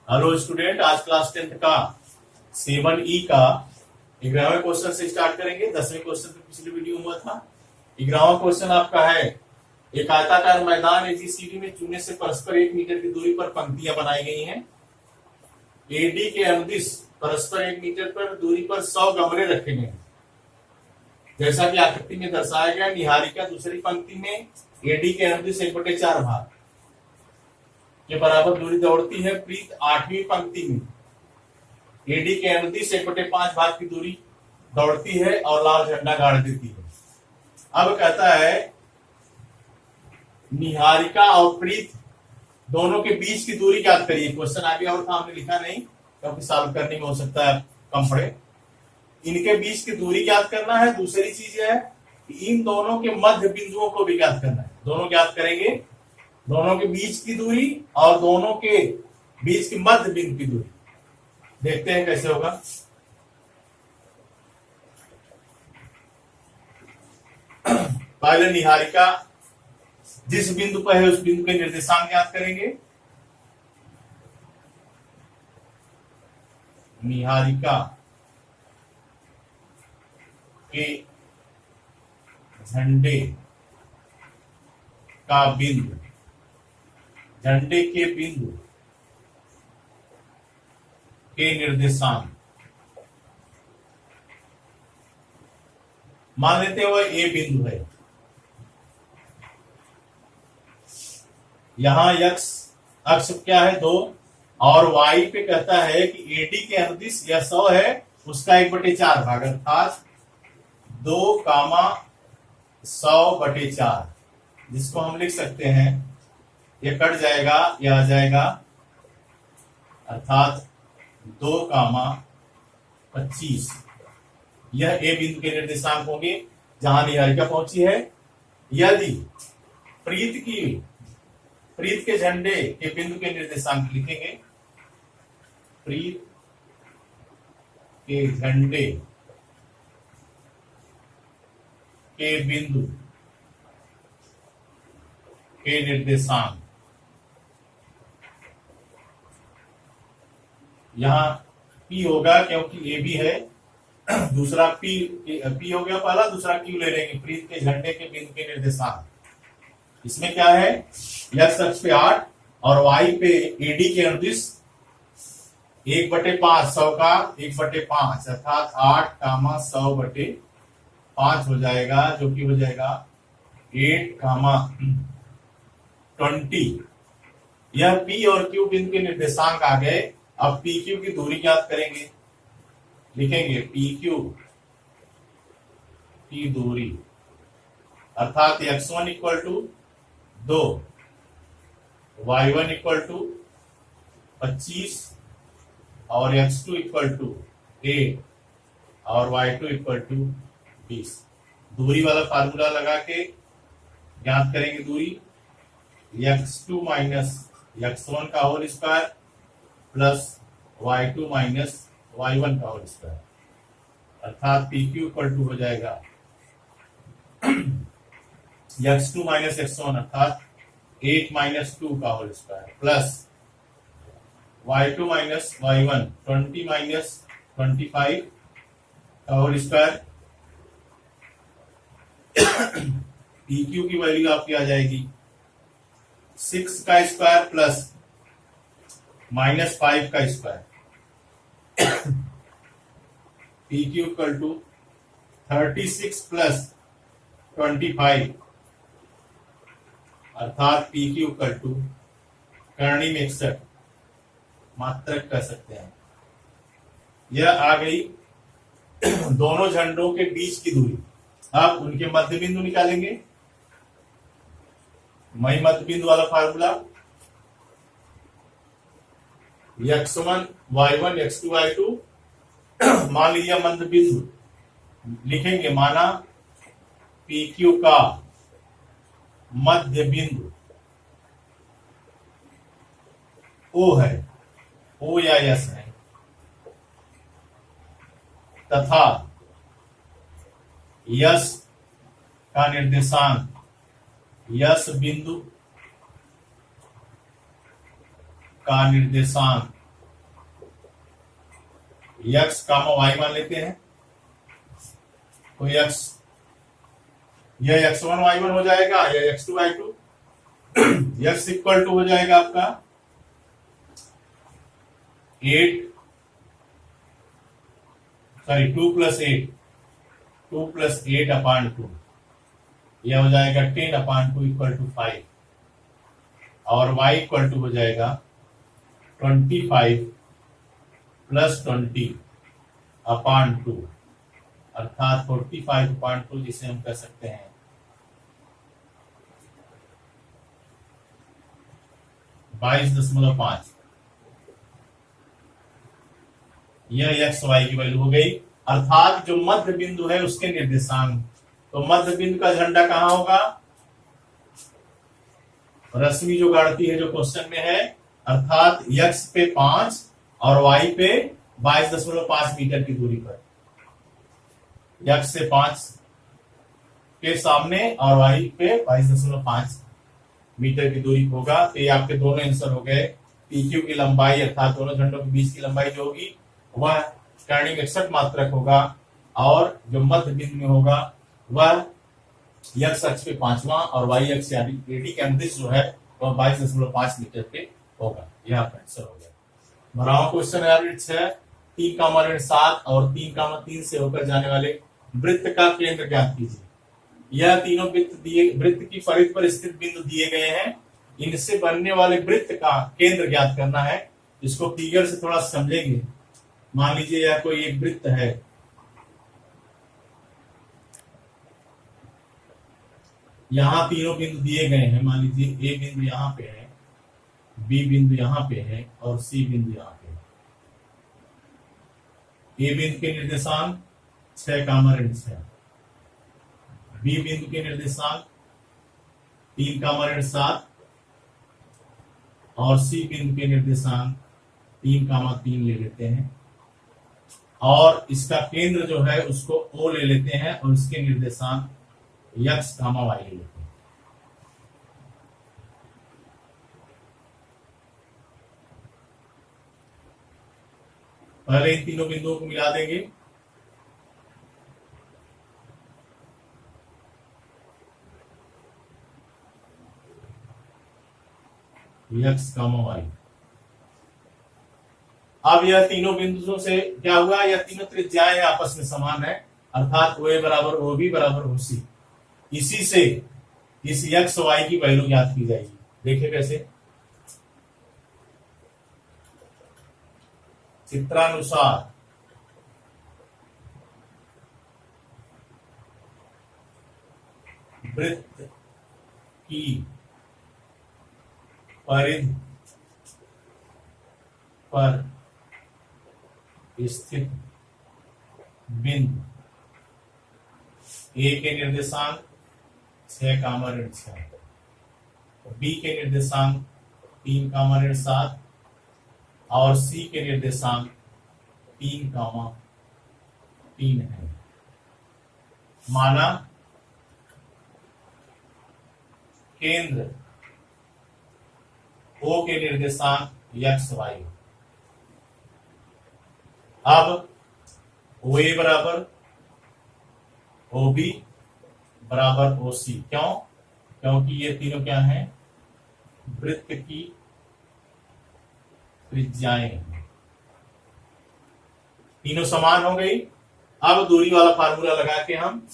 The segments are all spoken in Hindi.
हेलो स्टूडेंट, आज क्लास 10th का 7E का 11वें क्वेश्चन से स्टार्ट करेंगे। 10वें क्वेश्चन तो पिछली वीडियो में हुआ था। 11वां क्वेश्चन आपका है, एक आयताकार मैदान एबीसीडी में चूने से परस्पर 1 मीटर की दूरी पर पंक्तियां बनाई गई हैं। एडी के अनुदिश परस्पर 1 मीटर पर दूरी पर 100 गमले रखे गए हैं। जैसा कि आकृति में दर्शाया गया, निहारिका दूसरी पंक्ति में एडी के अनुदिश 1/4 भाग के बराबर दूरी दौड़ती है। प्रीत 8वीं पंक्ति में एडी के अनुदिश 1/5 भाग की दूरी दौड़ती है और लाल झंडा गाड़ देती है। अब कहता है निहारिका और प्रीत दोनों के बीच की दूरी ज्ञात करिए। क्वेश्चन आगे और था, हमने लिखा नहीं क्योंकि सॉल्व करने में हो सकता है कम पड़े। इनके बीच की दूरी ज्ञात करना है। दूसरी चीज है कि इन दोनों के मध्य बिंदुओं को भी ज्ञात करना है। दोनों ज्ञात करेंगे, दोनों के बीच की दूरी और दोनों के बीच की मध्य बिंदु की दूरी। देखते हैं कैसे होगा। पहले निहारिका जिस बिंदु पर है उस बिंदु के निर्देशांक ज्ञात करेंगे। निहारिका के झंडे का बिंदु, झंडे के बिंदु के निर्देशांक मान लेते हैं वह ए बिंदु है। यहां x अक्ष क्या है 2 और y पे कहता है कि एडी के अनुदिश यह 100 है, उसका 1/4 भाग अर्थात 2,100/4, जिसको हम लिख सकते हैं, ये कट जाएगा, यह आ जाएगा अर्थात 2,25। यह ए बिंदु के निर्देशांक होंगे जहां निहारिका पहुंची है। यदि प्रीत के झंडे के बिंदु के निर्देशांक लिखेंगे, प्रीत के झंडे के बिंदु के निर्देशांक, यहां P होगा क्योंकि ए भी है। दूसरा P हो गया पहला, दूसरा Q ले लेंगे। प्रीत के झंडे के बिंदु के निर्देशांक इसमें क्या है, x अक्ष पे 8 और y पे एडी के अनुदिश 1/5, 100 का 1/5 अर्थात 8,100/5 हो जाएगा, जो कि हो जाएगा 8,20। यह P और Q बिंदु के निर्देशांक आ गए। अब PQ की दूरी ज्ञात करेंगे। लिखेंगे PQ की दूरी अर्थात x1 = 2, y1 = 25 और x2 = 8 और y2 = 20। दूरी वाला फार्मूला लगा के ज्ञात करेंगे दूरी। x2 - x1 का whole square plus y2 - y1 का होल स्क्वायर अर्थात PQ = हो जाएगा x2 - x1 अर्थात 8 - 2 का whole square plus y2 - y1 20 - 25 का होल स्क्वायर। PQ की वैल्यू आपकी आ जाएगी 6 का स्क्वायर प्लस -5 का स्क्वायर। PQ = 36 प्लस 25 अर्थात PQ = करणी में 61 मात्रक कह सकते हैं। यह आ गई दोनों झंडों के बीच की दूरी। अब उनके मध्य बिंदु निकालेंगे। मई मध्य बिंदु वाला formula x1 y1 x2 y2 मान लीजिए मध्य बिंदु लिखेंगे। माना PQ का मध्य बिंदु O है, O या S है, तथा यस का निर्देशांक यस बिंदु का निर्देशांक x कामा y मान लेते हैं। तो x यह x1 y1 हो जाएगा, यह x2 y2, x equal to हो जाएगा आपका 2 प्लस 8 अपान 2, यह हो जाएगा 10 अपान 2 इक्वल टू 5, और y इक्वल टू हो जाएगा 25 प्लस 20 अपान 2, अर्थात 45 अपान 2, जिसे हम कह सकते हैं 22.5। यह एक्स वाई की वैल्यू हो गई, अर्थात जो मध्य बिंदु है उसके निर्देशांक। तो मध्य बिंदु का झंडा कहां होगा? रश्मि जो गाड़ती है जो क्वेश्चन में है, अर्थात x पे 5 और y पे 22.5 मीटर की दूरी पर, x से 5 के सामने और y पे 22.5 मीटर की दूरी होगा। तो ये आपके दोनों आंसर हो गए। PQ की लंबाई अर्थात दोनों झंडों के बीच की लंबाई जो होगी वह कर्णिक 61 मात्रक होगा, और जो मध्य बिंदु में होगा वह x अक्ष पे 5वां और y अक्ष यानी एडी के अंतरिक्ष जो है वह 22.5 मीटर पे होगा। यह आपका आंसर हो गया। बढ़ाओ क्वेश्चन है 3,7 और 3,3 से होकर जाने वाले वृत्त का केंद्र ज्ञात कीजिए। यह तीनों वृत्त की परिधि पर स्थित बिंदु दिए गए हैं, इनसे बनने वाले वृत्त का केंद्र ज्ञात करना है। इसको फिगर से थोड़ा समझेंगे। मान लीजिए यह कोई एक वृत्त है, यहां तीनों बिंदु दिए गए हैं। मान लीजिए ए बिंदु यहां पे है, बी बिंदु यहां पे है और सी बिंदु यहां पे है। ए बिंदु के निर्देशांक 6,6, बी बिंदु के निर्देशांक 3,7 और सी बिंदु के निर्देशांक 3,3 ले लेते हैं, और इसका केंद्र जो है उसको O ले लेते हैं और इसके निर्देशांक x, y ले लेते हैं। पहले इन तीनों बिंदुओं को मिला देंगे। x, y। अब यह तीनों बिंदुओं से क्या हुआ? यह तीनों त्रिज्याएं आपस में समान है, अर्थात OA बराबर OB बराबर OC। इसी से इस x y की वैल्यू ज्ञात की जाएगी। देखिए कैसे, चित्रानुसार वृत्त की परिधि पर स्थित बिंदु ए के निर्देशांक 6,6, बी के निर्देशांक 3,7 और सी के निर्देशांक 3,3 है। माना केंद्र O के निर्देशांक x y। अब OA बराबर OB बराबर OC। क्यों? क्योंकि ये तीनों क्या हैं? वृत्त की त्रिज्याएं। तीनों समान हो गई। अब दूरी वाला फार्मूला लगा के हम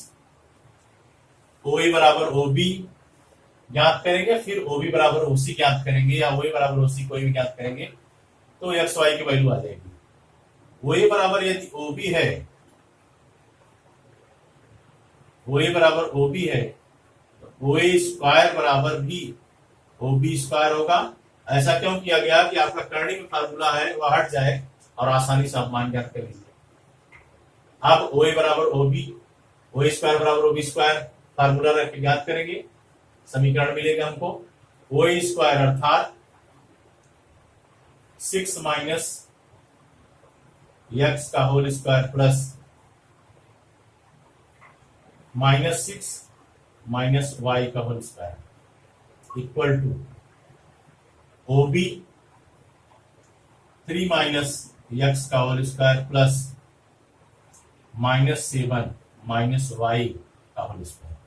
OA बराबर OB ज्ञात करेंगे, फिर OB बराबर OC ज्ञात करेंगे, या OA बराबर OC कोई भी ज्ञात करेंगे, तो x y की वैल्यू आ जाएगी। OA बराबर यदि OB है, OA बराबर OB है, तो OA स्क्वायर बराबर भी OB स्क्वायर होगा। ऐसा क्यों किया गया कि आपका करनी में फार्मूला है वह हट जाए और आसानी से आप मान ज्ञात कर लीजिए। अब OA बराबर OB, OA स्क्वायर बराबर OB स्क्वायर फार्मूला रख के ज्ञात करेंगे, समीकरण मिलेगा हमको। OA स्क्वायर अर्थात 6 माइनस x का whole square plus -6 minus Y का whole square equal to OB 3 minus X का whole square plus -7 minus Y का होल स्क्वायर।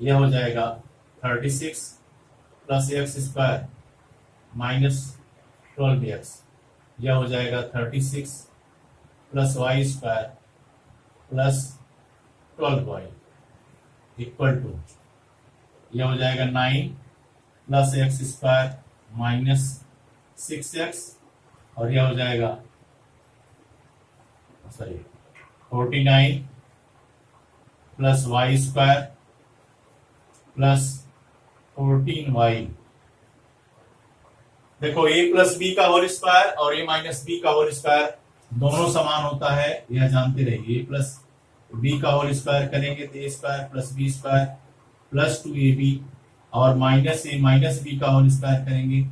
यह हो जाएगा 36 plus X square minus 12x। यह हो जाएगा 36 plus Y square plus 12y equal to यह हो जाएगा 9 plus X square minus 6x और यह हो जाएगा 49 plus Y square plus 14y। देखो a प्लस बी का होल स्क्वायर और a माइनस बी का होल स्क्वायर दोनों समान होता है, यह जानते रहिए। a प्लस बी का होल स्क्वायर करेंगे तो a square plus b square plus 2ab और माइनस a माइनस बी का होल स्क्वायर करेंगे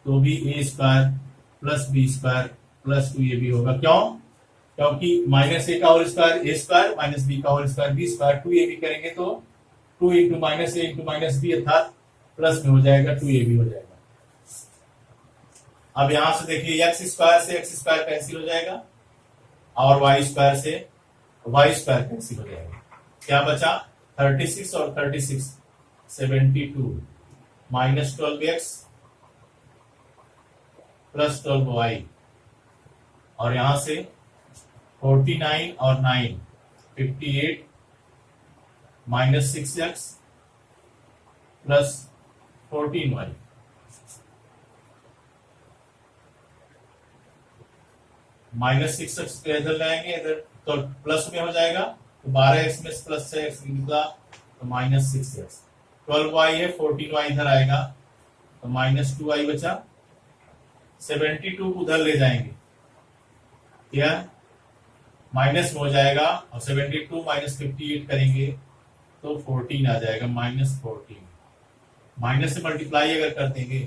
तो भी a square plus b square plus 2ab होगा। क्यों? क्योंकि माइनस a का whole square a square minus b का whole square b square 2ab करेंगे तो 2 into minus a into minus b अर्थात प्लस में हो जाएगा 2ab हो जाएगा। अब यहां से देखिए एक्स स्क्वायर से एक्स स्क्वायर कैंसिल हो जाएगा और वाई स्क्वायर से वाई स्क्वायर कैंसिल हो जाएगा। क्या बचा? 36 और 36 72 माइनस 12x प्लस 12y और यहां से 49 और 9 58 minus 6x plus 14y। Minus 6x इधर लाएंगे, इधर तो प्लस में हो जाएगा तो 12x में प्लस 6x निकला तो माइनस 6x। 12y है 14y इधर आएगा तो माइनस 2y बचा। 72 को उधर ले जाएंगे, क्या माइनस में हो जाएगा और 72 माइनस 58 करेंगे तो 14 आ जाएगा माइनस 14। माइनस से मल्टीप्लाई अगर कर देंगे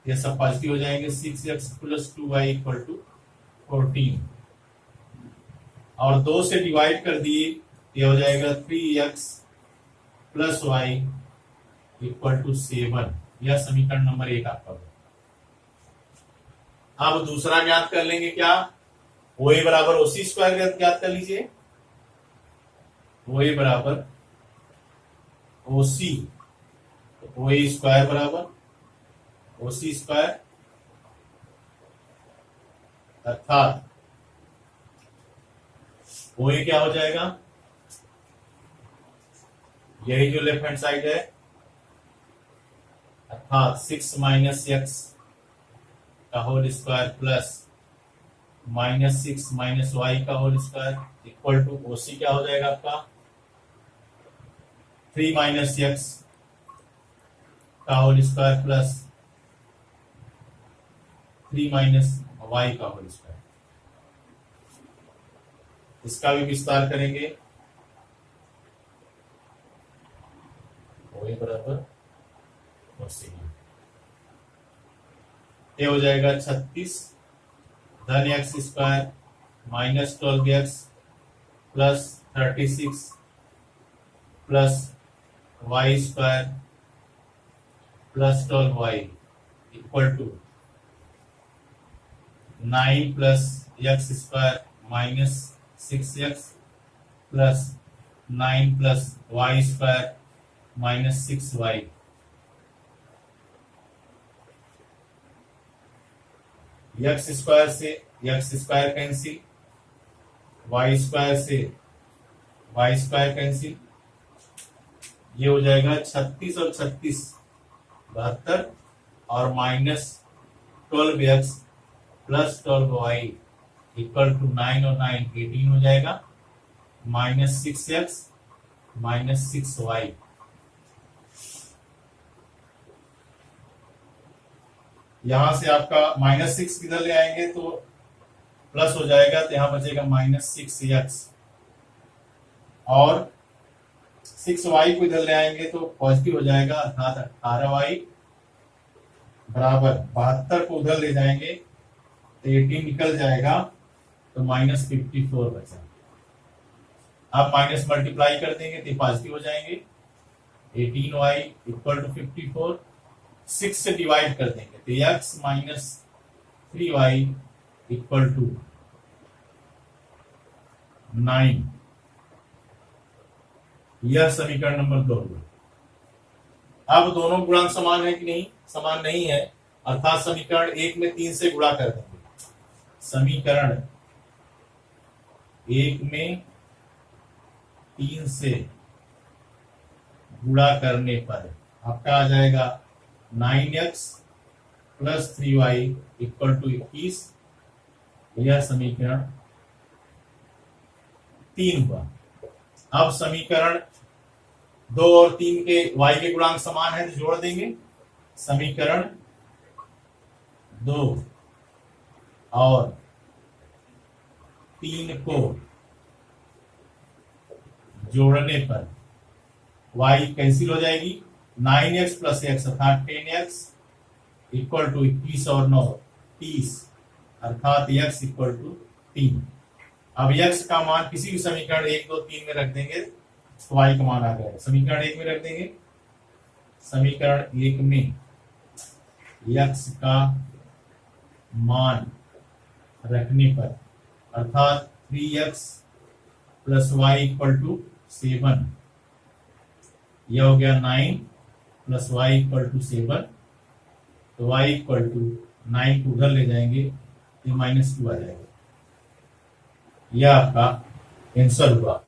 ये सब पॉजिटिव हो जाएंगे। 6x plus 2y equal to 14 और 2 से डिवाइड कर दिए ये हो जाएगा 3x plus Y equal to 7। यह समीकरण नंबर 1 आपका। अब दूसरा ज्ञात कर लेंगे, क्या? OA बराबर OC स्क्वायर ज्ञात कर लीजिए। OA बराबर OC तो OA स्क्वायर बराबर OC स्क्वायर अर्थात OA क्या हो जाएगा? यही जो लेफ्ट हैंड साइड है अर्थात 6 माइनस एक्स का whole square plus minus 6 minus Y का whole square equal to OC क्या हो जाएगा आपका? 3 माइनस एक्स का whole square plus 3 minus Y का होल स्क्वायर। इसका भी विस्तार करेंगे। OA बराबर OC ये हो जाएगा 36 धन X square minus 12x plus 36 plus Y square plus 12y equal to 9 plus X square minus 6x plus 9 plus Y square minus 6y। X square से X square cancel, Y square से वाई स्क्वायर कैंसिल। ये हो जाएगा 36 और 36 72 और minus 12x plus 12y equal to 9 और 9 18 हो जाएगा माइनस 6x माइनस 6y। यहां से आपका माइनस 6 किधर ले आएंगे तो प्लस हो जाएगा तो यहां बचेगा माइनस 6x और 6y को इधर ले आएंगे तो पॉजिटिव हो जाएगा अर्थात 18y बराबर 72 को उधर ले जाएंगे तो 18 निकल जाएगा तो माइनस 54 बचा। आप माइनस मल्टीप्लाई कर देंगे तो पॉजिटिव हो जाएंगे 18y इक्वल टू 54, 6 से डिवाइड कर देंगे तो x minus 3y equal to 9। यह समीकरण नंबर 2 हुआ। अब दोनों गुणांक समान है कि नहीं? समान नहीं है, अर्थात समीकरण 1 में 3 से गुणा कर देंगे। समीकरण 1 में 3 से गुणा करने पर आपका आ जाएगा 9x plus 3y equal to 21। यह समीकरण 3 हुआ। अब समीकरण 2 और 3 के y के गुणांक समान है तो जोड़ देंगे। समीकरण 2 और 3 को जोड़ने पर y कैंसिल हो जाएगी। 9x प्लस x अर्थात 10x इक्वल टू 21 और 9 30 अर्थात x इक्वल टू 3। अब x का मान किसी भी समीकरण 1, 2, 3 में रख देंगे तो y का मान आ जाएगा। समीकरण 1 में रख देंगे। समीकरण 1 में x का मान रखने पर अर्थात 3x plus y equal to 7, यह हो गया 9 प्लस y इक्वल टू 7, तो y इक्वल टू 9 को उधर ले जाएंगे, ये -2 आ जाएगा। यह आपका आंसर हुआ।